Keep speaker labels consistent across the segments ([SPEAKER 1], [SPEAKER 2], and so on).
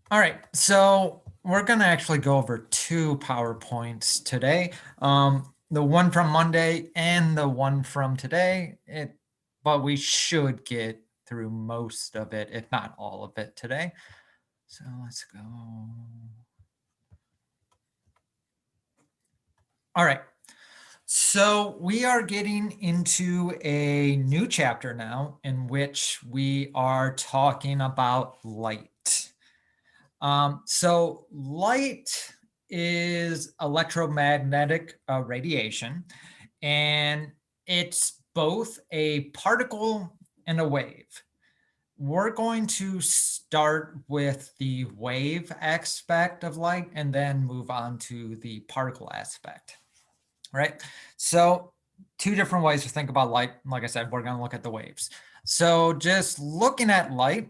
[SPEAKER 1] All right, so we're going to actually go over two PowerPoints today. The one from Monday and the one from today. But we should get through most of it, if not all of it today. So let's go. All right. So we are getting into a new chapter now in which we are talking about light. So light is electromagnetic radiation, and it's both a particle and a wave. We're going to start with the wave aspect of light and then move on to the particle aspect, right? So two different ways to think about light. Like I said, we're going to look at the waves. So just looking at light,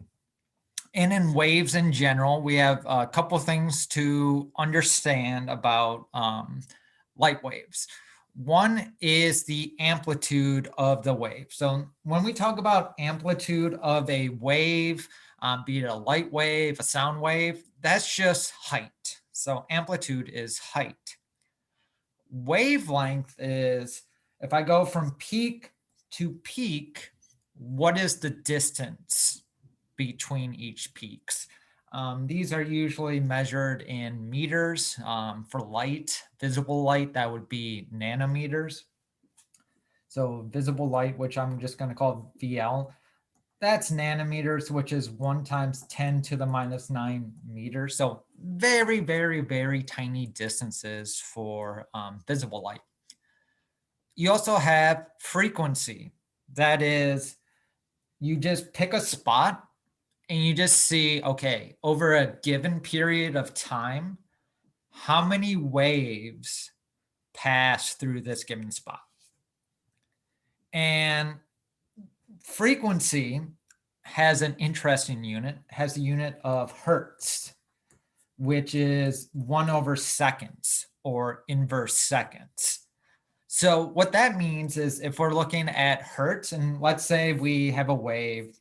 [SPEAKER 1] and in waves in general, we have a couple things to understand about light waves. One is the amplitude of the wave. So when we talk about amplitude of a wave, be it a light wave, a sound wave, that's just height. So amplitude is height. Wavelength is, if I go from peak to peak, what is the distance between each peaks? These are usually measured in meters. For light, visible light, that would be nanometers. So visible light, which I'm just going to call VL, that's nanometers, which is 1 times 10 to the minus 9 meters. So very, very, very tiny distances for visible light. You also have frequency. That is, you just pick a spot and you just see, okay, over a given period of time, how many waves pass through this given spot. And frequency has an interesting unit, has the unit of hertz, which is 1/seconds or inverse seconds. So what that means is if we're looking at hertz, and let's say we have a wave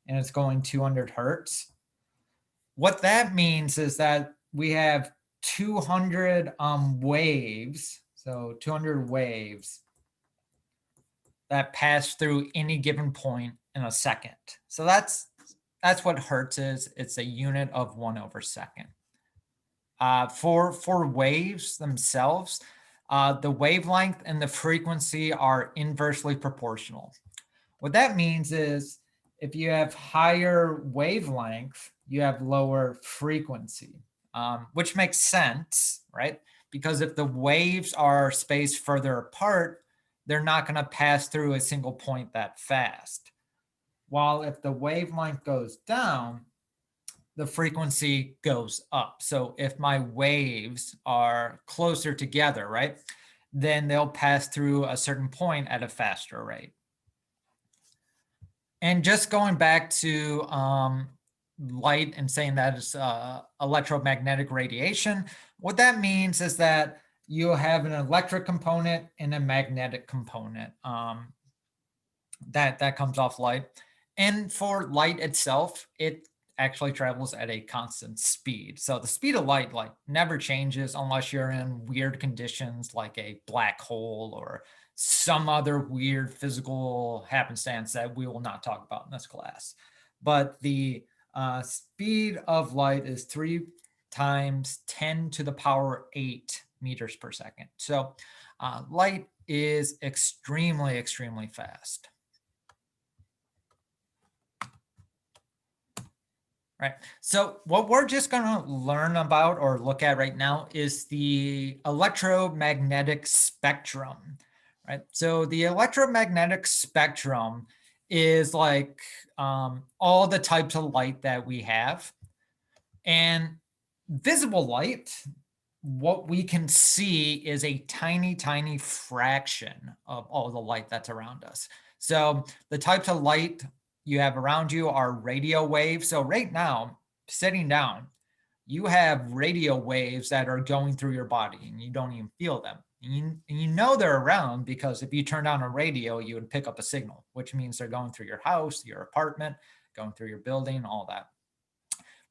[SPEAKER 1] and it's going 200 hertz, what that means is that we have 200 waves, so 200 waves that pass through any given point in a second. So that's what hertz is. It's a unit of 1/second. For waves themselves, the wavelength and the frequency are inversely proportional. What that means is if you have higher wavelength, you have lower frequency, which makes sense, right? Because if the waves are spaced further apart, they're not going to pass through a single point that fast. While if the wavelength goes down, the frequency goes up. So if my waves are closer together, right, then they'll pass through a certain point at a faster rate. And just going back to light and saying that it's electromagnetic radiation, what that means is that you have an electric component and a magnetic component that comes off light. And for light itself, it actually travels at a constant speed. So the speed of light like never changes unless you're in weird conditions like a black hole or some other weird physical happenstance that we will not talk about in this class. But the speed of light is 3 times 10 to the power 8 meters per second. So light is extremely, extremely fast. Right. So what we're just going to learn about or look at right now is the electromagnetic spectrum. Right. So the electromagnetic spectrum is like all the types of light that we have. And visible light, what we can see is a tiny, tiny fraction of all the light that's around us. So the types of light you have around you are radio waves. So right now, sitting down, you have radio waves that are going through your body and you don't even feel them. And you know they're around because if you turn on a radio, you would pick up a signal, which means they're going through your house, your apartment, going through your building, all that.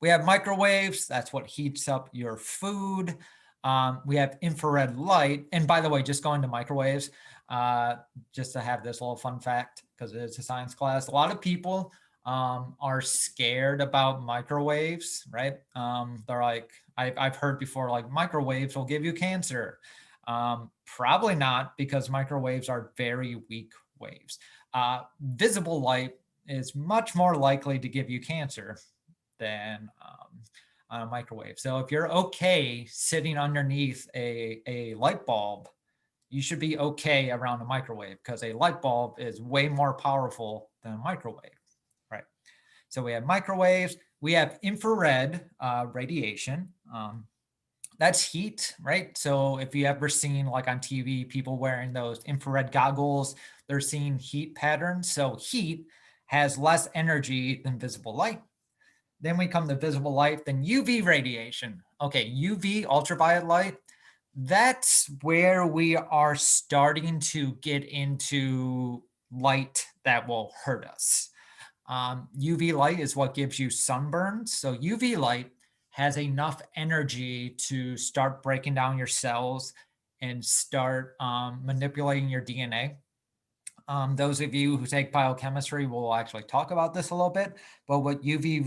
[SPEAKER 1] We have microwaves. That's what heats up your food. We have infrared light. And by the way, just going to microwaves, just to have this little fun fact, because it is a science class, a lot of people are scared about microwaves, right? They're like, I've heard before, like microwaves will give you cancer. Probably not, because microwaves are very weak waves. Visible light is much more likely to give you cancer than a microwave. So if you're okay sitting underneath a light bulb, you should be okay around a microwave, because a light bulb is way more powerful than a microwave, right? So we have microwaves, we have infrared radiation. That's heat, right? So if you ever seen like on TV, people wearing those infrared goggles, they're seeing heat patterns. So heat has less energy than visible light. Then we come to visible light, then UV radiation. Okay, UV, ultraviolet light, that's where we are starting to get into light that will hurt us. UV light is what gives you sunburns. So UV light has enough energy to start breaking down your cells and start manipulating your DNA. Those of you who take biochemistry will actually talk about this a little bit, but what UV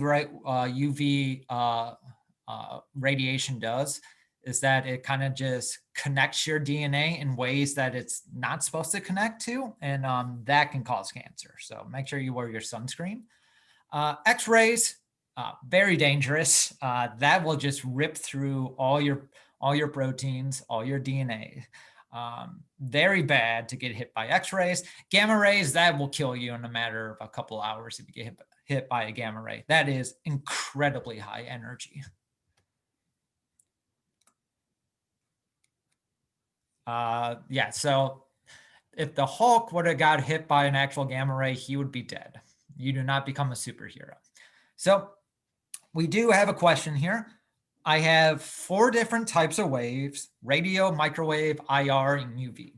[SPEAKER 1] radiation does is that it kind of just connects your DNA in ways that it's not supposed to connect to, and that can cause cancer. So make sure you wear your sunscreen. X-rays, very dangerous. That will just rip through all your proteins, all your DNA. Very bad to get hit by X-rays. Gamma rays, that will kill you in a matter of a couple hours if you get hit by a gamma ray. That is incredibly high energy. Yeah, so if the Hulk would have got hit by an actual gamma ray, he would be dead. You do not become a superhero. So we do have a question here. I have 4 different types of waves: radio, microwave, IR, and UV.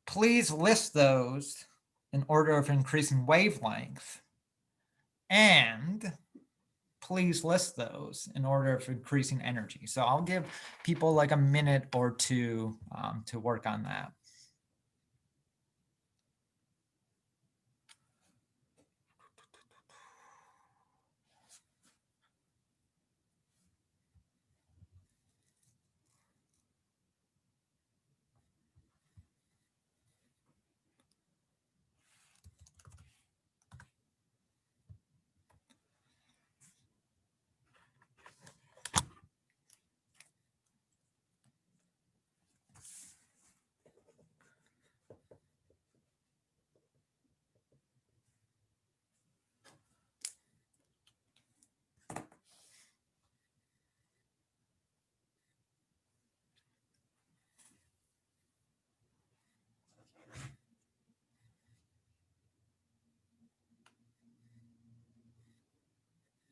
[SPEAKER 1] Please list those in order of increasing wavelength, and please list those in order of increasing energy. So I'll give people like a minute or two to work on that.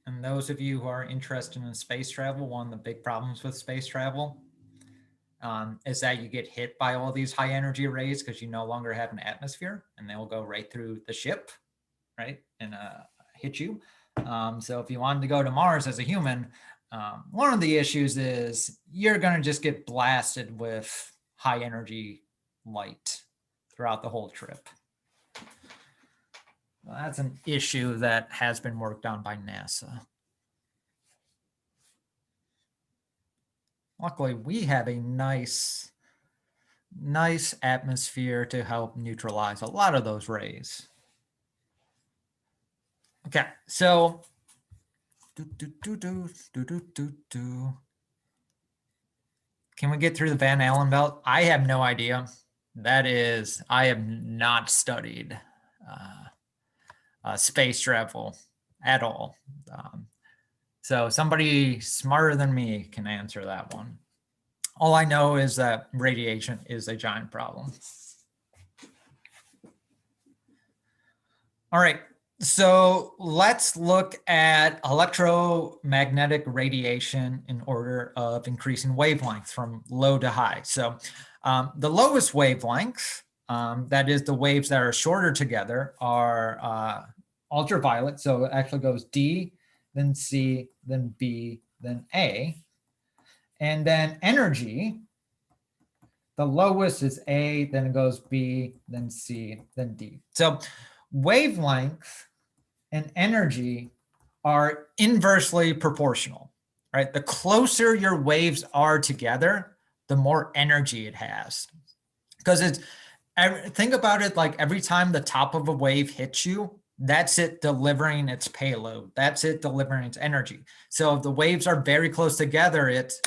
[SPEAKER 1] And those of you who are interested in space travel, one of the big problems with space travel is that you get hit by all these high energy rays because you no longer have an atmosphere, and they'll go right through the ship, right, and hit you. So if you wanted to go to Mars as a human, one of the issues is you're going to just get blasted with high energy light throughout the whole trip. Well, that's an issue that has been worked on by NASA. Luckily, we have a nice atmosphere to help neutralize a lot of those rays. Okay, so can we get through the Van Allen belt? I have no idea. I have not studied space travel at all. So somebody smarter than me can answer that one. All I know is that radiation is a giant problem. All right, so let's look at electromagnetic radiation in order of increasing wavelength from low to high. So the lowest wavelength, that is the waves that are shorter together, are ultraviolet. So it actually goes D, then C, then B, then A. And then energy, the lowest is A, then it goes B, then C, then D. So wavelength and energy are inversely proportional, right? The closer your waves are together, the more energy it has. Because it's, think about it like every time the top of a wave hits you, that's it delivering its payload. That's it delivering its energy. So if the waves are very close together, it's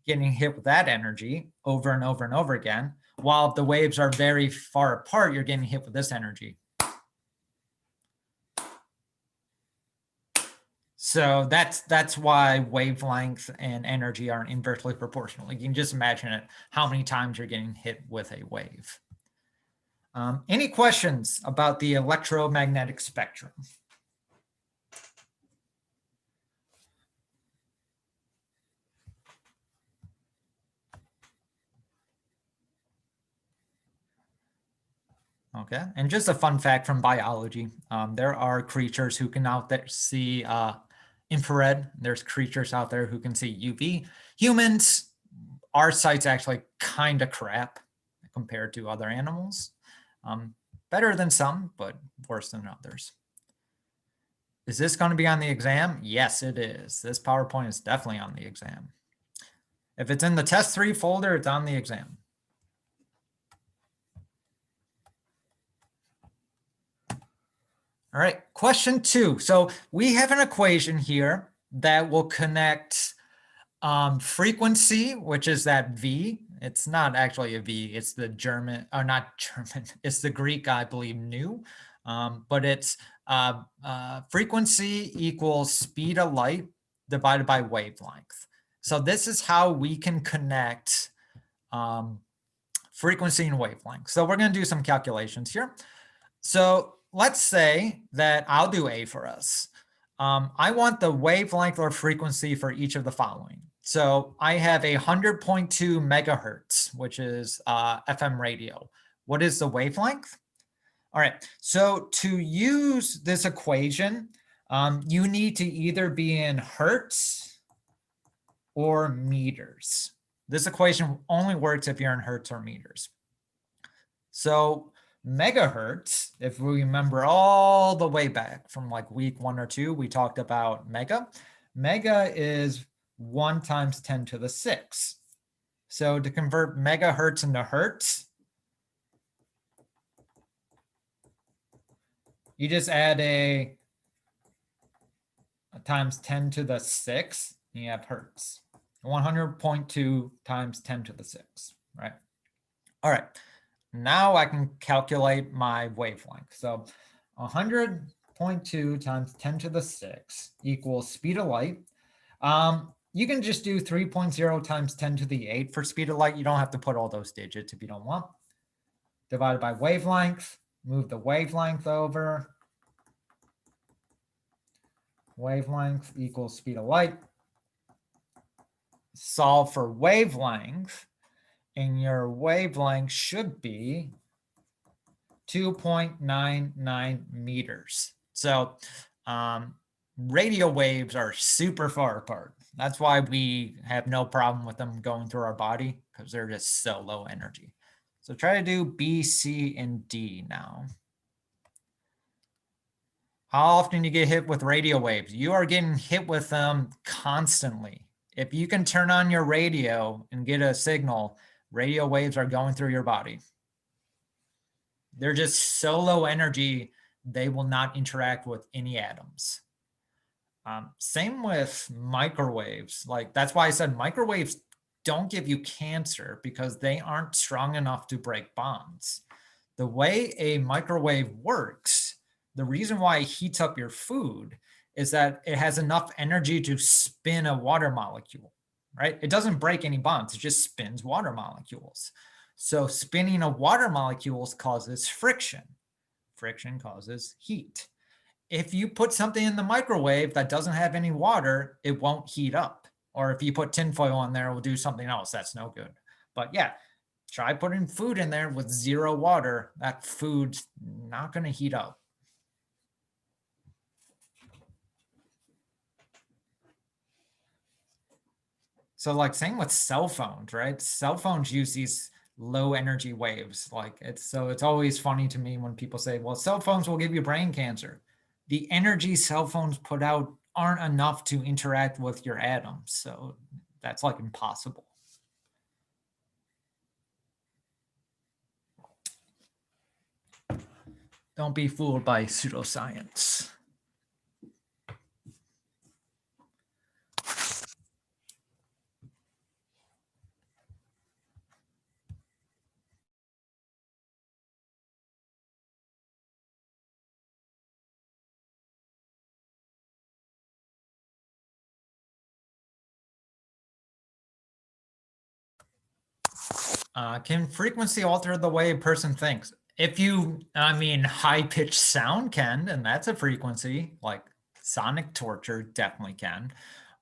[SPEAKER 1] getting hit with that energy over and over and over again. While if the waves are very far apart, you're getting hit with this energy. So that's why wavelength and energy are inversely proportional. You can just imagine it, how many times you're getting hit with a wave. Any questions about the electromagnetic spectrum? Okay, and just a fun fact from biology, there are creatures who can out there see infrared. There's creatures out there who can see UV. Humans, our sight's actually kind of crap compared to other animals. Better than some, but worse than others. Is this going to be on the exam? Yes, it is. This PowerPoint is definitely on the exam. If it's in the test 3 folder, it's on the exam. All right, question 2. So we have an equation here that will connect frequency, which is that V. It's not actually a V, it's the German, or not German, it's the Greek, I believe, nu. But it's frequency equals speed of light divided by wavelength. So this is how we can connect frequency and wavelength. So we're going to do some calculations here. So let's say that I'll do A for us. I want the wavelength or frequency for each of the following. So I have 100.2 megahertz, which is FM radio. What is the wavelength? All right, so to use this equation, you need to either be in hertz or meters. This equation only works if you're in hertz or meters. So megahertz, if we remember all the way back from like week 1 or 2, we talked about mega. Mega is 1 times 10 to the 6. So to convert megahertz into hertz, you just add a times 10 to the 6, and you have hertz. 100.2 times 10 to the 6, right? All right. Now I can calculate my wavelength. So 100.2 times 10 to the 6 equals speed of light. You can just do 3.0 times 10 to the 8 for speed of light. You don't have to put all those digits if you don't want. Divided by wavelength, move the wavelength over. Wavelength equals speed of light. Solve for wavelength, and your wavelength should be 2.99 meters. So radio waves are super far apart. That's why we have no problem with them going through our body, because they're just so low energy. So try to do B, C, and D now. How often do you get hit with radio waves? You are getting hit with them constantly. If you can turn on your radio and get a signal, radio waves are going through your body. They're just so low energy, they will not interact with any atoms. Same with microwaves. Like, that's why I said microwaves don't give you cancer, because they aren't strong enough to break bonds. The way a microwave works, the reason why it heats up your food is that it has enough energy to spin a water molecule, right? It doesn't break any bonds, it just spins water molecules. So spinning of water molecules causes friction. Friction causes heat. If you put something in the microwave that doesn't have any water, it won't heat up. Or if you put tinfoil on there, it will do something else. That's no good. But yeah, try putting food in there with 0 water. That food's not going to heat up. So like same with cell phones, right? Cell phones use these low energy waves. Like it's always funny to me when people say, well, cell phones will give you brain cancer. The energy cell phones put out aren't enough to interact with your atoms. So that's like impossible. Don't be fooled by pseudoscience. Can frequency alter the way a person thinks? If you, I mean, high-pitched sound can, and that's a frequency, like sonic torture definitely can.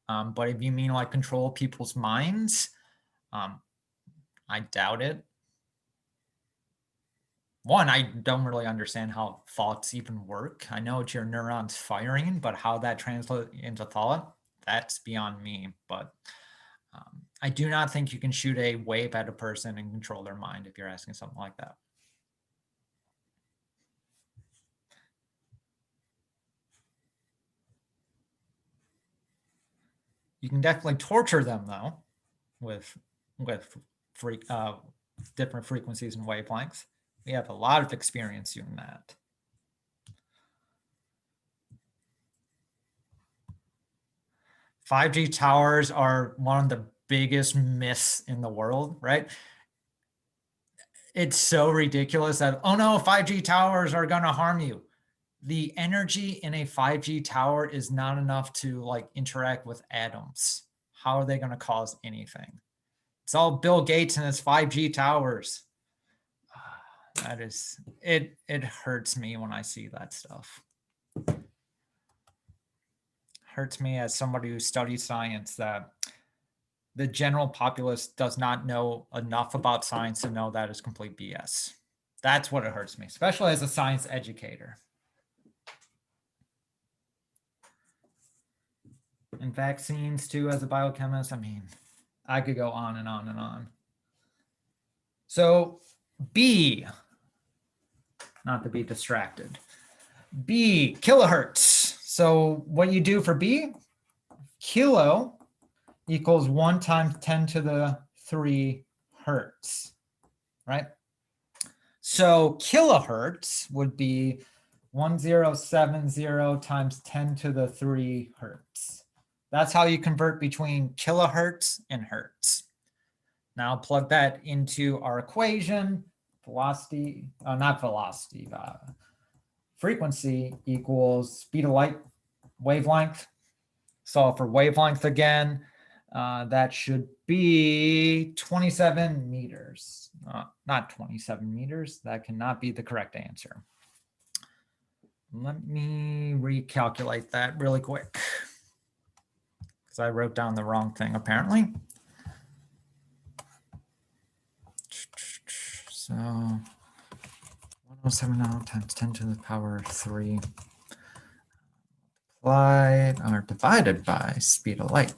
[SPEAKER 1] But if you mean like control people's minds, I doubt it. One, I don't really understand how thoughts even work. I know it's your neurons firing, but how that translates into thought, that's beyond me. But I do not think you can shoot a wave at a person and control their mind if you're asking something like that. You can definitely torture them though, with different frequencies and wavelengths. We have a lot of experience doing that. "5G towers are one of the biggest myths in the world, right? It's so ridiculous that, oh no, 5G towers are going to harm you. The energy in a 5G tower is not enough to like interact with atoms. How are they going to cause anything? It's all Bill Gates and his 5G towers. That is, it hurts me when I see that stuff. Hurts me as somebody who studies science that the general populace does not know enough about science to know that is complete BS. That's what it hurts me, especially as a science educator. And vaccines too, as a biochemist, I mean, I could go on and on and on. So B, not to be distracted. B, kilohertz. So what you do for B, kilo equals 1 times 10 to the 3 hertz, right? So kilohertz would be 1070 times 10 to the 3 hertz. That's how you convert between kilohertz and hertz. Now plug that into our equation. Velocity, not velocity, frequency equals speed of light, wavelength. So for wavelength again, that should be 27 meters. Not 27 meters. That cannot be the correct answer. Let me recalculate that really quick, because I wrote down the wrong thing apparently. So 1070 times 10 to the power 3 multiplied or divided by speed of light.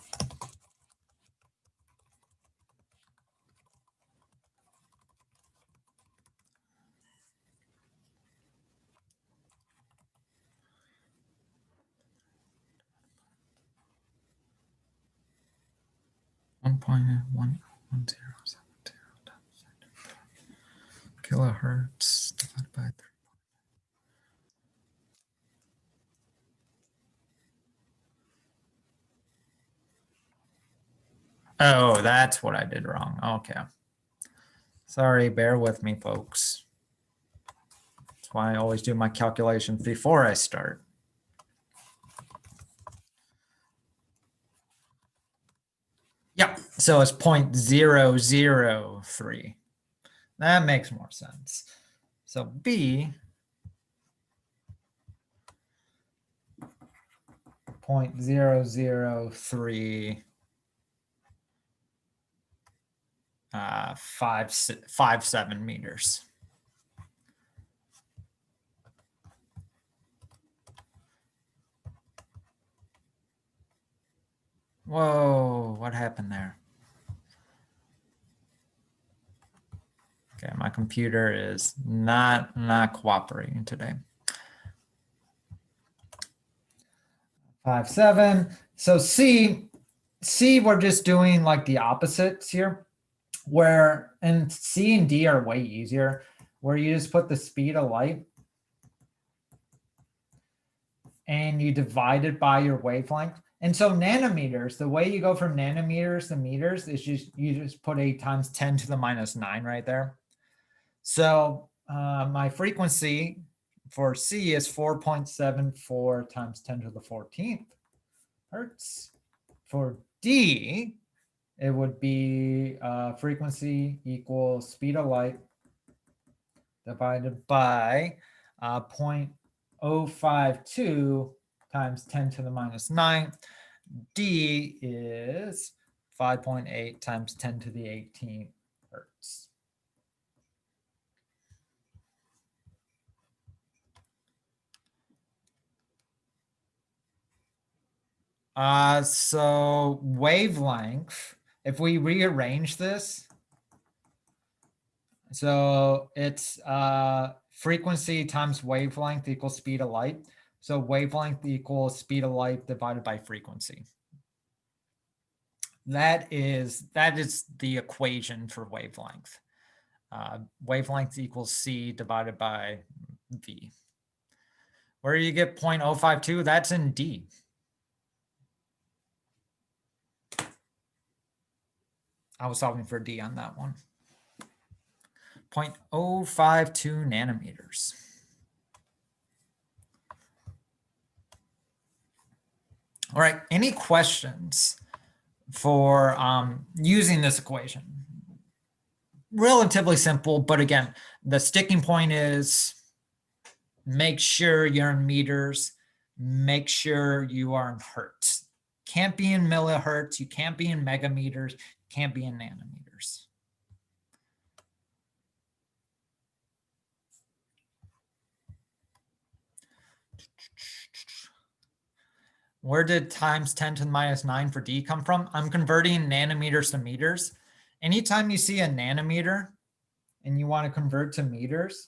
[SPEAKER 1] Kilohertz divided by 3. Oh, that's what I did wrong. Okay. Sorry, bear with me, folks. That's why I always do my calculations before I start. Yeah, so it's 0.003. That makes more sense. So B, 0.003 57 meters. Whoa, what happened there? Okay, my computer is not cooperating today. 5.7. So C, we're just doing like the opposites here, where, and C and D are way easier, where you just put the speed of light and you divide it by your wavelength. And so nanometers, the way you go from nanometers to meters is you just put 8 times 10 to the minus 9 right there. So my frequency for C is 4.74 times 10 to the 14th hertz. For D, it would be frequency equals speed of light divided by 0.052 times 10 to the minus 9. D is 5.8 times 10 to the 18th hertz. So wavelength, if we rearrange this, so it's frequency times wavelength equals speed of light. So wavelength equals speed of light divided by frequency. That is the equation for wavelength. Wavelength equals C divided by V. Where do you get 0.052? That's in D. I was solving for D on that one. 0.052 nanometers. All right, any questions for using this equation? Relatively simple, but again, the sticking point is make sure you're in meters, make sure you are in hertz. Can't be in millihertz, you can't be in megameters, can't be in nanometers. Where did times 10 to the minus 9 for D come from? I'm converting nanometers to meters. Anytime you see a nanometer and you want to convert to meters,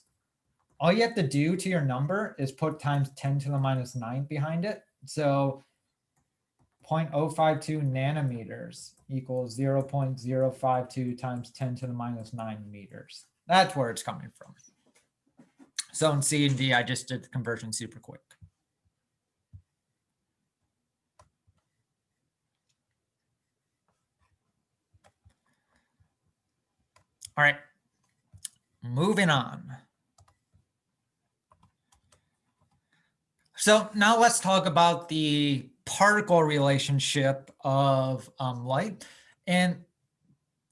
[SPEAKER 1] all you have to do to your number is put times 10 to the minus 9 behind it. So 0.052 nanometers equals 0.052 times 10 to the minus 9 meters. That's where it's coming from. So in C and D, I just did the conversion super quick. All right, moving on. So now let's talk about the particle relationship of light. And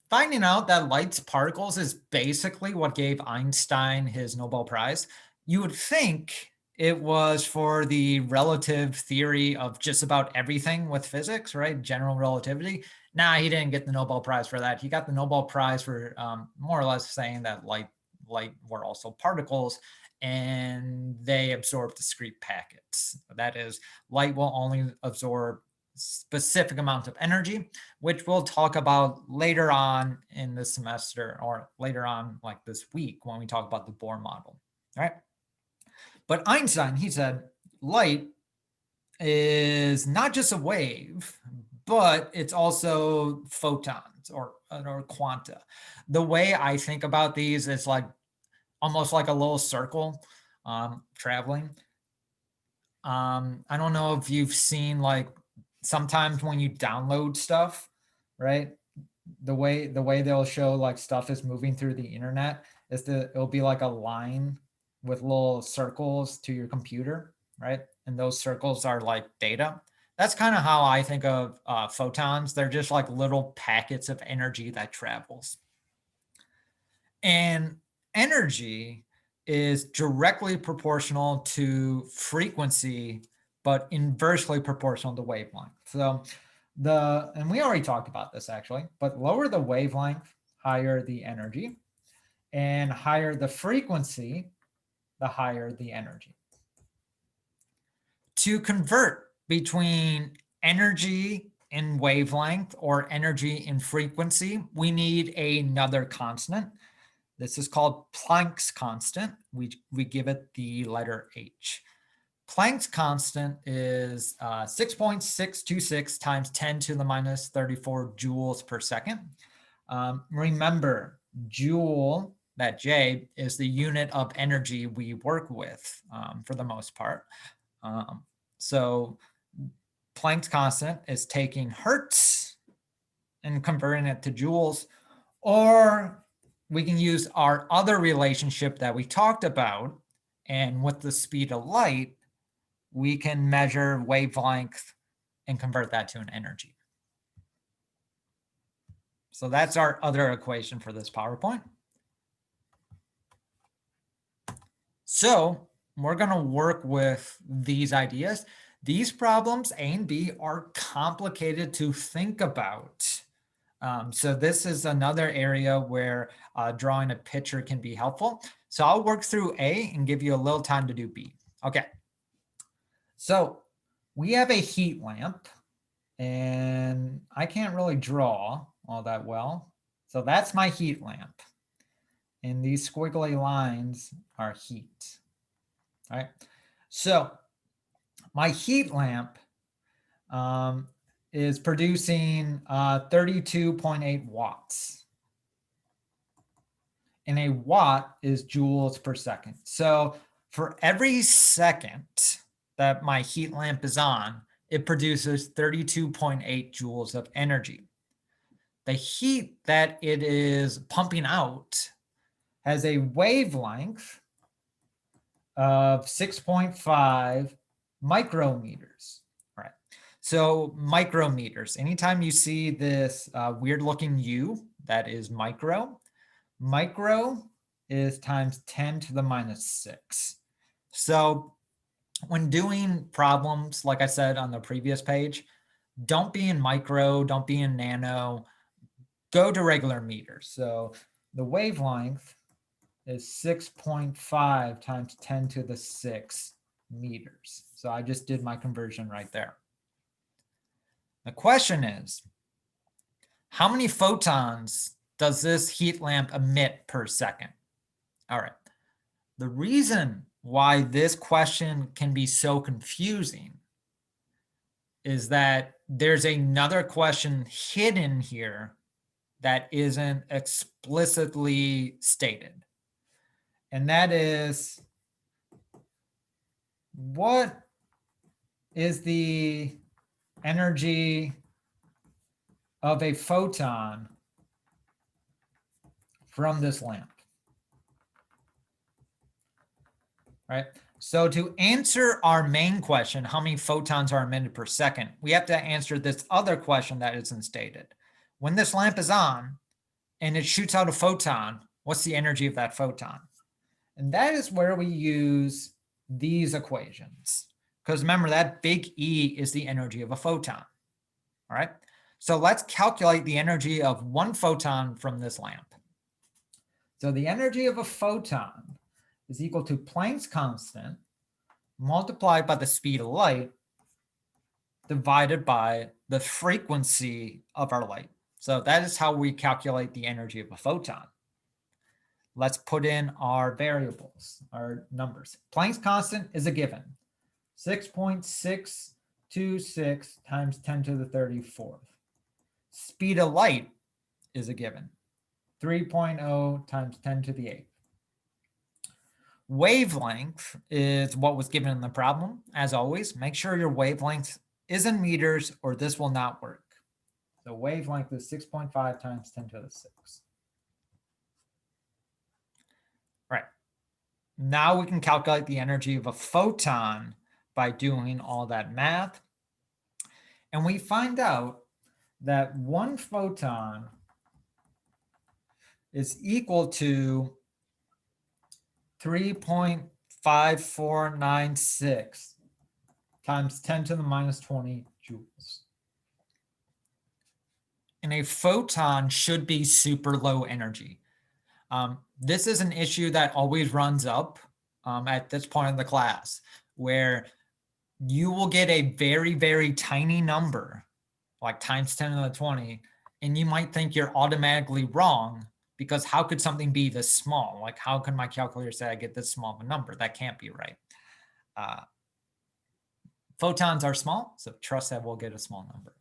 [SPEAKER 1] finding out that light's particles is basically what gave Einstein his Nobel Prize. You would think it was for the relative theory of just about everything with physics, right? General relativity. Nah, he didn't get the Nobel Prize for that. He got the Nobel Prize for more or less saying that light were also particles and they absorb discrete packets. That is, light will only absorb specific amount of energy, which we'll talk about later on in the semester or later on like this week when we talk about the Bohr model, right? But Einstein, he said, light is not just a wave, but it's also photons or quanta. The way I think about these is like almost like a little circle traveling. I don't know if you've seen like sometimes when you download stuff, right? The way they'll show like stuff is moving through the internet is it'll be like a line with little circles to your computer, right? And those circles are like data. That's kind of how I think of photons. They're just like little packets of energy that travels. And energy is directly proportional to frequency, but inversely proportional to wavelength. So and we already talked about this actually, but lower the wavelength, higher the energy, and higher the frequency, the higher the energy. To convert between energy in wavelength or energy in frequency, we need another constant. This is called Planck's constant. We give it the letter H. Planck's constant is 6.626 times 10 to the minus 34 joules per second. Remember, joule, that J, is the unit of energy we work with for the most part. So Planck's constant is taking hertz and converting it to joules, or we can use our other relationship that we talked about, and with the speed of light, we can measure wavelength and convert that to an energy. So that's our other equation for this PowerPoint. So we're going to work with these ideas. These problems, A and B, are complicated to think about. So this is another area where drawing a picture can be helpful. So I'll work through A and give you a little time to do B. Okay. So we have a heat lamp, and I can't really draw all that well. So that's my heat lamp. And these squiggly lines are heat. All right. So my heat lamp is producing 32.8 watts. And a watt is joules per second. So for every second that my heat lamp is on, it produces 32.8 joules of energy. The heat that it is pumping out has a wavelength of 6.5 micrometers. All right. So micrometers, anytime you see this weird looking U, that is micro. Micro is times 10 to the minus 6. So when doing problems, like I said on the previous page, don't be in micro, don't be in nano, go to regular meters. So the wavelength is 6.5 times 10 to the 6 meters. So I just did my conversion right there. The question is, how many photons does this heat lamp emit per second? All right. The reason why this question can be so confusing is that there's another question hidden here that isn't explicitly stated. And that is, what is the energy of a photon from this lamp? Right? So to answer our main question, how many photons are emitted per second, we have to answer this other question that isn't stated. When this lamp is on and it shoots out a photon, what's the energy of that photon? And that is where we use these equations. Because remember, that big E is the energy of a photon. All right. So let's calculate the energy of one photon from this lamp. So the energy of a photon is equal to Planck's constant multiplied by the speed of light divided by the frequency of our light. So that is how we calculate the energy of a photon. Let's put in our variables, our numbers. Planck's constant is a given. 6.626 times 10 to the 34th. Speed of light is a given. 3.0 times 10 to the 8th. Wavelength is what was given in the problem. As always, make sure your wavelength is in meters or this will not work. So wavelength is 6.5 times 10 to the 6. Right. Now we can calculate the energy of a photon by doing all that math. And we find out that one photon is equal to 3.5496 times 10 to the minus 20 joules. And a photon should be super low energy. This is an issue that always runs up at this point in the class, where you will get a very, very tiny number, like times 10 to the 20, and you might think you're automatically wrong because how could something be this small? Like, how can my calculator say I get this small of a number? That can't be right. Photons are small, so trust that we'll get a small number.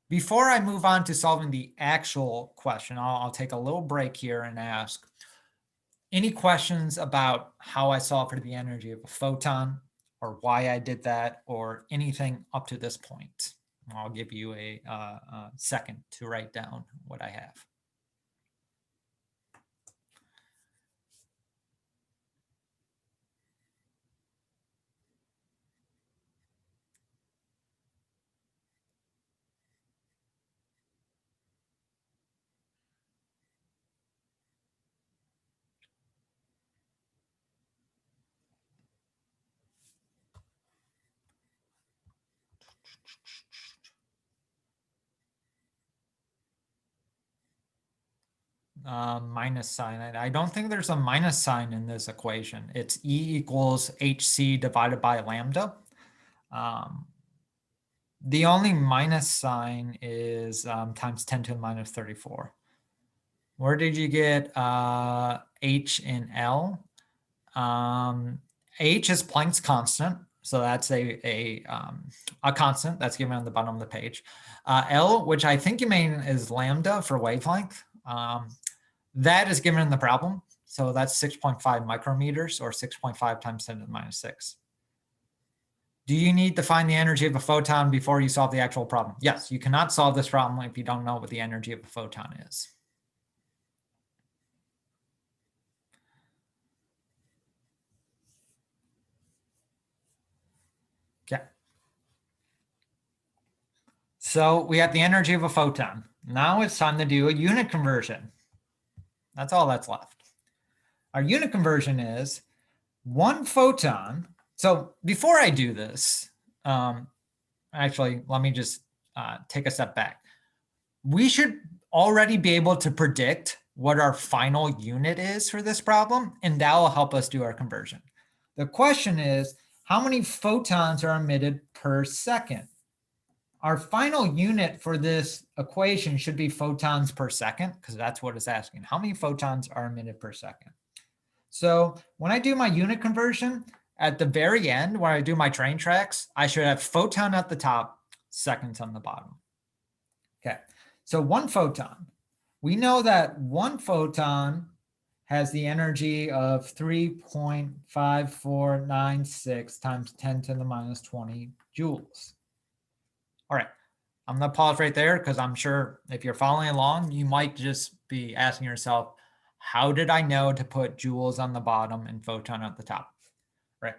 [SPEAKER 1] Before I move on to solving the actual question, I'll take a little break here and ask any questions about how I solve for the energy of a photon, or why I did that, or anything up to this point. I'll give you a second to write down what I have. Minus sign. I don't think there's a minus sign in this equation. It's E equals HC divided by lambda. The only minus sign is times 10 to the minus 34. Where did you get H in L? H is Planck's constant. So that's a constant that's given on the bottom of the page. L, which I think you mean is lambda for wavelength. That is given in the problem. So that's 6.5 micrometers, or 6.5 times 10 to the minus 6. Do you need to find the energy of a photon before you solve the actual problem? Yes, you cannot solve this problem if you don't know what the energy of a photon is. Okay. So we have the energy of a photon. Now it's time to do a unit conversion. That's all that's left. Our unit conversion is 1 photon. So before I do this, actually, let me just take a step back. We should already be able to predict what our final unit is for this problem, and that will help us do our conversion. The question is, how many photons are emitted per second? Our final unit for this equation should be photons per second, because that's what it's asking. How many photons are emitted per second? So when I do my unit conversion, at the very end, when I do my train tracks, I should have photon at the top, seconds on the bottom. Okay, so 1 photon. We know that 1 photon has the energy of 3.5496 times 10 to the minus 20 joules. All right, I'm going to pause right there because I'm sure if you're following along, you might just be asking yourself, how did I know to put joules on the bottom and photon at the top? Right.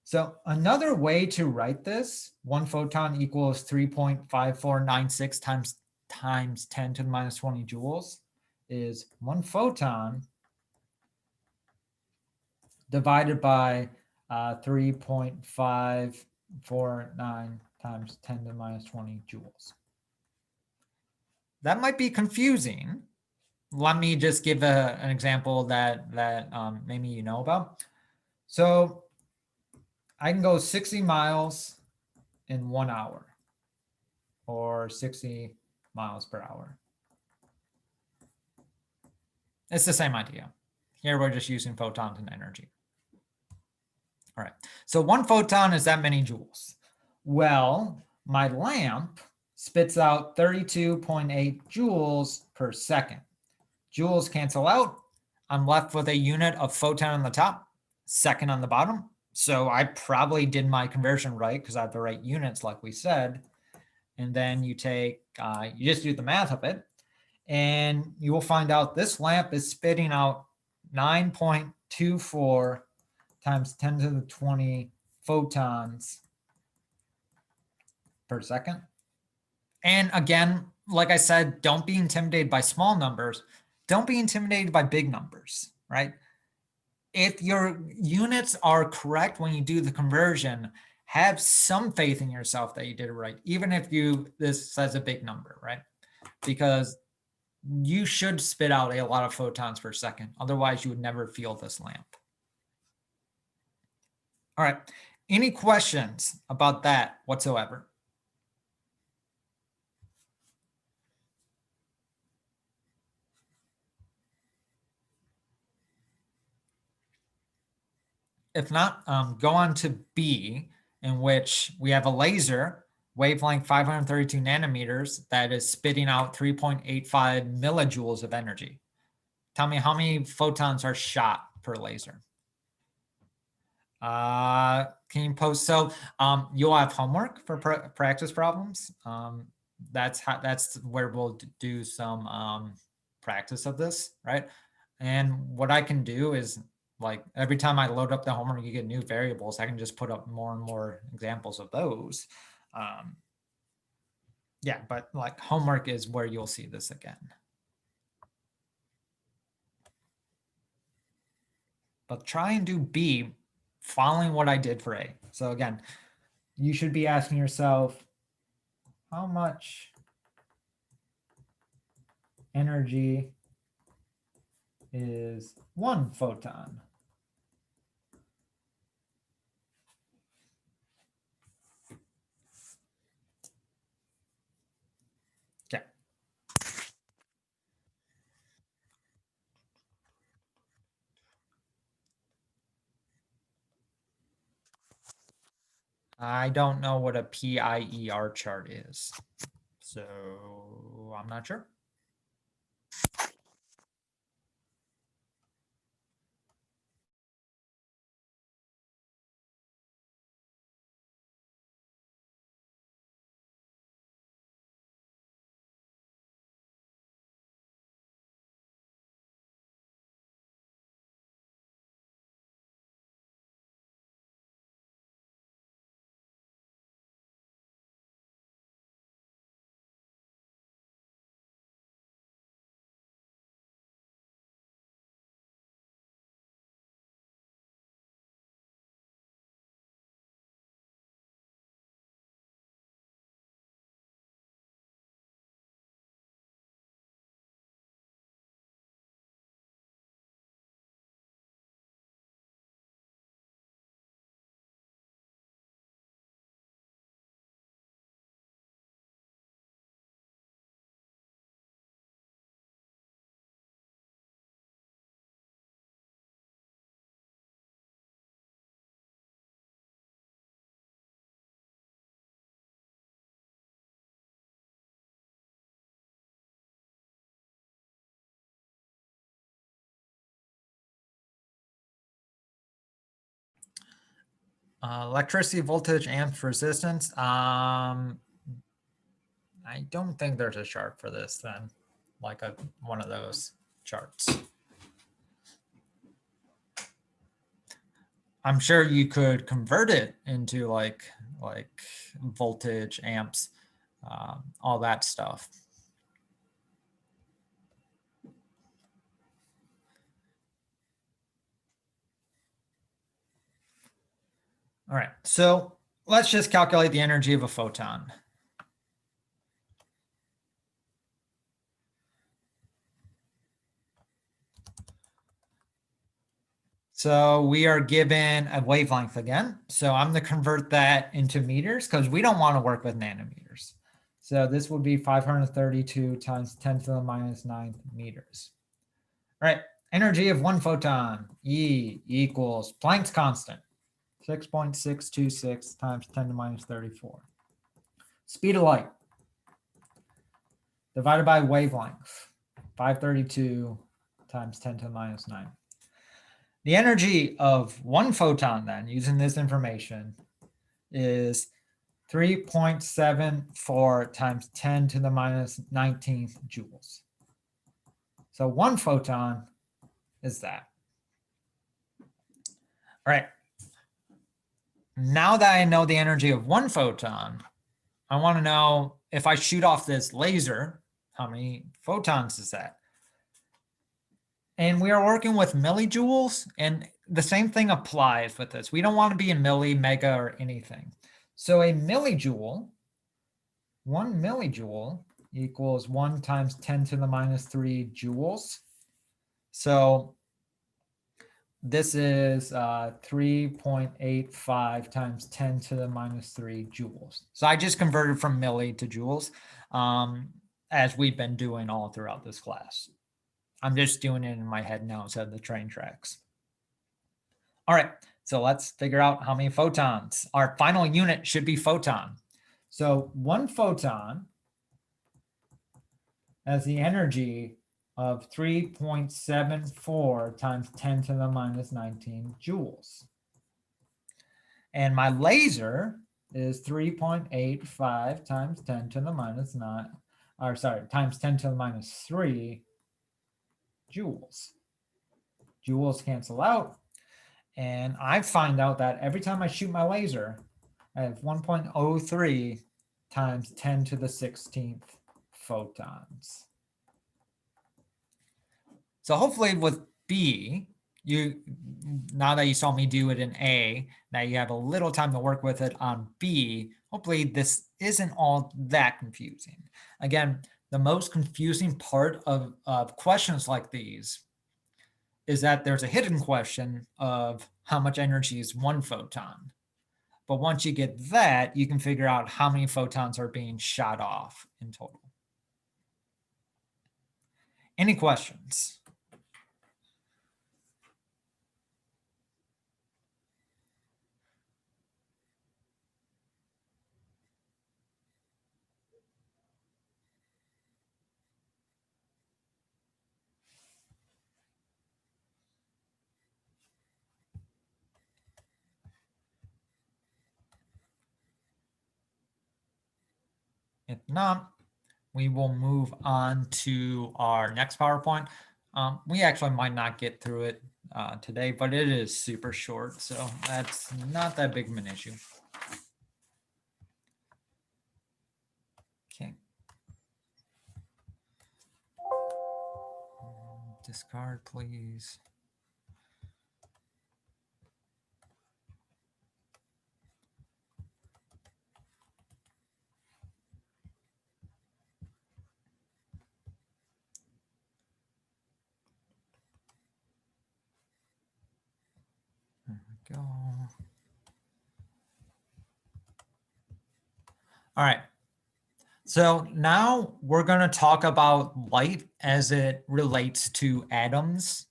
[SPEAKER 1] So another way to write this, 1 photon equals 3.5496 times 10 to the minus 20 joules, is 1 photon divided by 3.549 times 10 to the minus 20 joules. That might be confusing. Let me just give an example that maybe you know about. So I can go 60 miles in 1 hour, or 60 miles per hour. It's the same idea. Here we're just using photons and energy. All right, so 1 photon is that many joules. Well, my lamp spits out 32.8 joules per second. Joules cancel out. I'm left with a unit of photon on the top, second on the bottom. So I probably did my conversion right because I have the right units, like we said. And then you take, you just do the math of it, and you will find out this lamp is spitting out 9.24 times 10 to the 20 photons per second. And again, like I said, don't be intimidated by small numbers. Don't be intimidated by big numbers, right? If your units are correct when you do the conversion, have some faith in yourself that you did it right, even if this says a big number, right? Because you should spit out a lot of photons per second. Otherwise, you would never feel this lamp. All right. Any questions about that whatsoever? if not, go on to B, in which we have a laser, wavelength 532 nanometers, that is spitting out 3.85 millijoules of energy. Tell me how many photons are shot per laser. Can you post? So you'll have homework for practice problems. That's where we'll do some practice of this, right? And what I can do is, like, every time I load up the homework, you get new variables. I can just put up more and more examples of those. Yeah, but like homework is where you'll see this again. But try and do B following what I did for A. So again, you should be asking yourself, how much energy is one photon? Okay. I don't know what a PIER chart is, so I'm not sure. Electricity, voltage, amps, resistance. I don't think there's a chart for this then, like one of those charts. I'm sure you could convert it into like voltage, amps, all that stuff. All right, so let's just calculate the energy of a photon. So we are given a wavelength again. So I'm going to convert that into meters because we don't want to work with nanometers. So this would be 532 times 10 to the minus 9 meters. All right, energy of one photon, E equals Planck's constant, 6.626 times 10 to the minus 34. Speed of light divided by wavelength, 532 times 10 to the minus 9. The energy of one photon then, using this information, is 3.74 times 10 to the minus 19th joules. So one photon is that. All right. Now that I know the energy of one photon, I want to know if I shoot off this laser, how many photons is that? And we are working with millijoules, and the same thing applies with this. We don't want to be in milli, mega, or anything. So a millijoule, 1 millijoule equals 1 times 10 to the minus 3 joules. So this is 3.85 times 10 to the minus 3 joules. So I just converted from milli to joules, as we've been doing all throughout this class. I'm just doing it in my head now instead of the train tracks. All right, so let's figure out how many photons. Our final unit should be photon. So one photon has the energy of 3.74 times 10 to the minus 19 joules. And my laser is 3.85 times 10 to the minus 9, or sorry, times 10 to the minus 3 joules. Joules cancel out. And I find out that every time I shoot my laser, I have 1.03 times 10 to the 16th photons. So hopefully with B, now that you saw me do it in A, now you have a little time to work with it on B. Hopefully this isn't all that confusing. Again, the most confusing part of questions like these is that there's a hidden question of how much energy is one photon. But once you get that, you can figure out how many photons are being shot off in total. Any questions? If not, we will move on to our next PowerPoint. We actually might not get through it today, but it is super short, so that's not that big of an issue. Okay. Discard, please. There we go. All right. So now we're going to talk about light as it relates to atoms,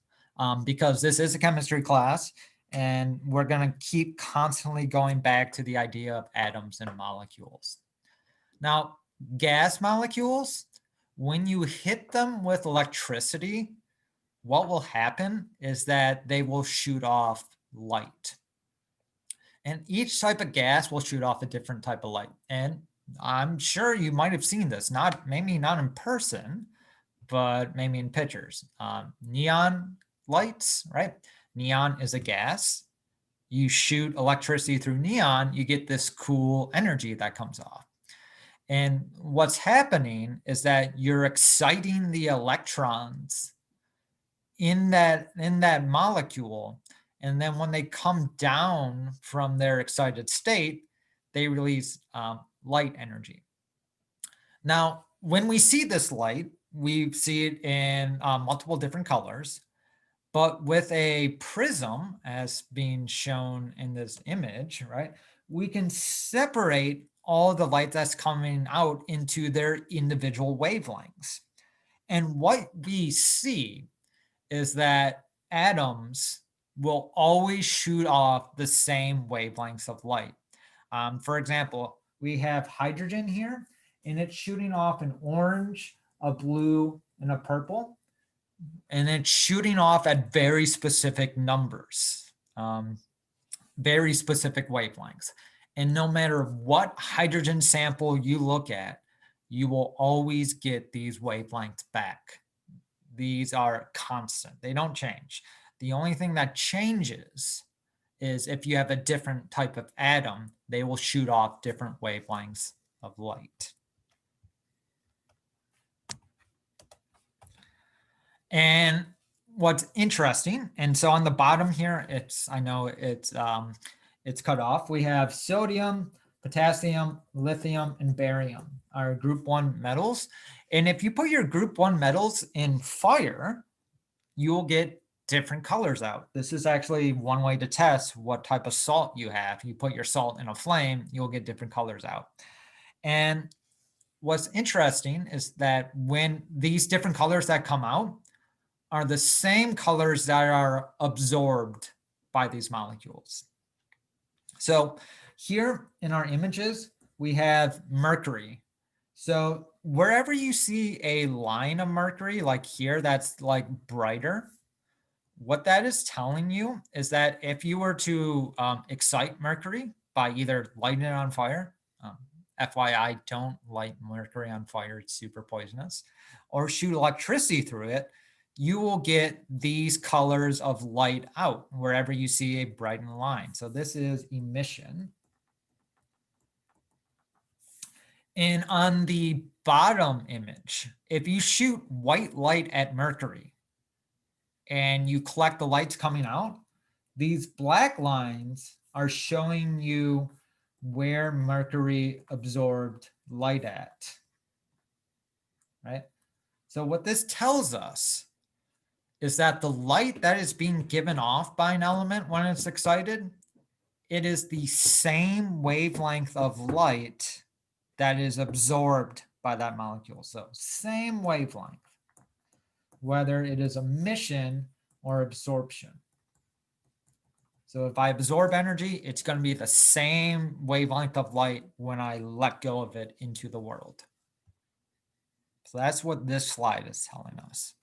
[SPEAKER 1] because this is a chemistry class, and we're going to keep constantly going back to the idea of atoms and molecules. Now, gas molecules, when you hit them with electricity, what will happen is that they will shoot off light. And each type of gas will shoot off a different type of light. And I'm sure you might have seen this, maybe not in person, but maybe in pictures. Neon lights, right? Neon is a gas. You shoot electricity through neon, you get this cool energy that comes off. And what's happening is that you're exciting the electrons in that molecule. And then when they come down from their excited state, they release light energy. Now, when we see this light, we see it in multiple different colors, but with a prism, as being shown in this image, right, we can separate all the light that's coming out into their individual wavelengths. And what we see is that atoms will always shoot off the same wavelengths of light. For example, we have hydrogen here, and it's shooting off an orange, a blue, and a purple. And it's shooting off at very specific numbers, very specific wavelengths. And no matter what hydrogen sample you look at, you will always get these wavelengths back. These are constant. They don't change. The only thing that changes is if you have a different type of atom, they will shoot off different wavelengths of light. And what's interesting, and so on the bottom here, I know it's cut off. We have sodium, potassium, lithium, and barium are group 1 metals. And if you put your group 1 metals in fire, you'll get different colors out. This is actually one way to test what type of salt you have. You put your salt in a flame, you'll get different colors out. And what's interesting is that when these different colors that come out are the same colors that are absorbed by these molecules. So here in our images, we have mercury. So wherever you see a line of mercury, like here, that's like brighter, what that is telling you is that if you were to excite mercury by either lighting it on fire, FYI, don't light mercury on fire, it's super poisonous, or shoot electricity through it, you will get these colors of light out wherever you see a brightened line. So this is emission. And on the bottom image, if you shoot white light at mercury and you collect the lights coming out, these black lines are showing you where mercury absorbed light at, right? So what this tells us is that the light that is being given off by an element when it's excited, it is the same wavelength of light that is absorbed by that molecule. So same wavelength, whether it is emission or absorption. So if I absorb energy, it's going to be the same wavelength of light when I let go of it into the world. So that's what this slide is telling us.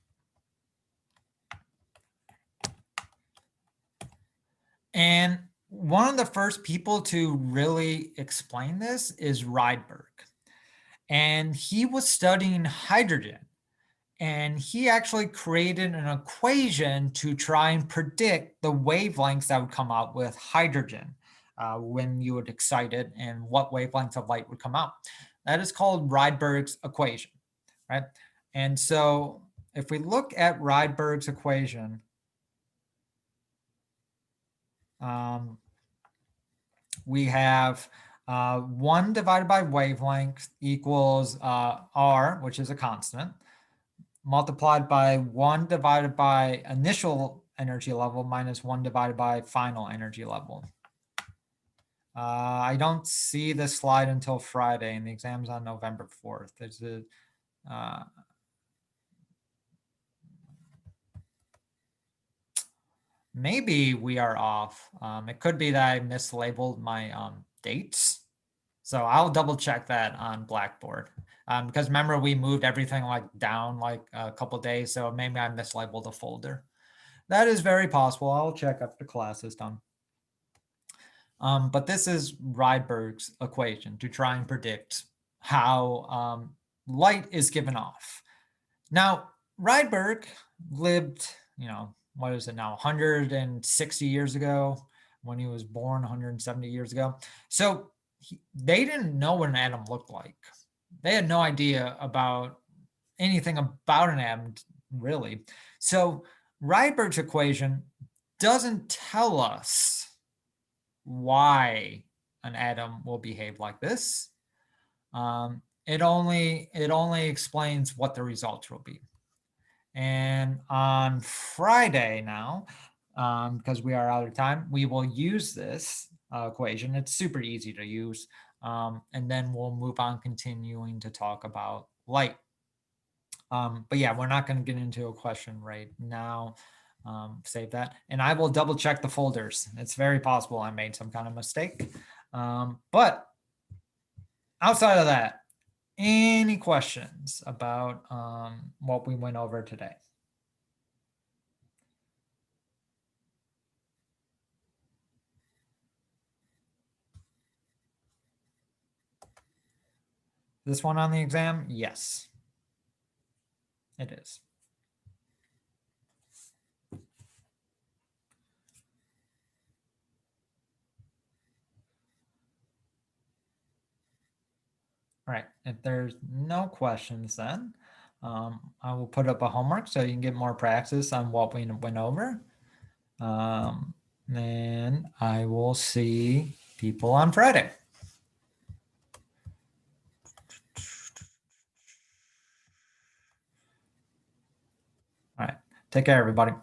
[SPEAKER 1] And one of the first people to really explain this is Rydberg. And he was studying hydrogen. And he actually created an equation to try and predict the wavelengths that would come out with hydrogen when you would excite it and what wavelengths of light would come out. That is called Rydberg's equation, right? And so if we look at Rydberg's equation, we have 1 divided by wavelength equals R, which is a constant, multiplied by 1 divided by initial energy level minus 1 divided by final energy level. I don't see this slide until Friday, and the exam's on November 4th. There's a maybe we are off. It could be that I mislabeled my dates. So I'll double check that on Blackboard. Because remember, we moved everything like down like a couple days. So maybe I mislabeled a folder. That is very possible. I'll check after class is done. But this is Rydberg's equation to try and predict how light is given off. Now, Rydberg lived, what is it now, 160 years ago when he was born, 170 years ago. So they didn't know what an atom looked like. They had no idea about anything about an atom, really. So Rydberg's equation doesn't tell us why an atom will behave like this. It only explains what the results will be. And on Friday now, because we are out of time, we will use this equation. It's super easy to use. And then we'll move on continuing to talk about light. But yeah, we're not going to get into a question right now. Save that. And I will double check the folders. It's very possible I made some kind of mistake. But outside of that, any questions about what we went over today? This one on the exam? Yes, it is. All right, if there's no questions then, I will put up a homework so you can get more practice on what we went over. And I will see people on Friday. All right, take care, everybody.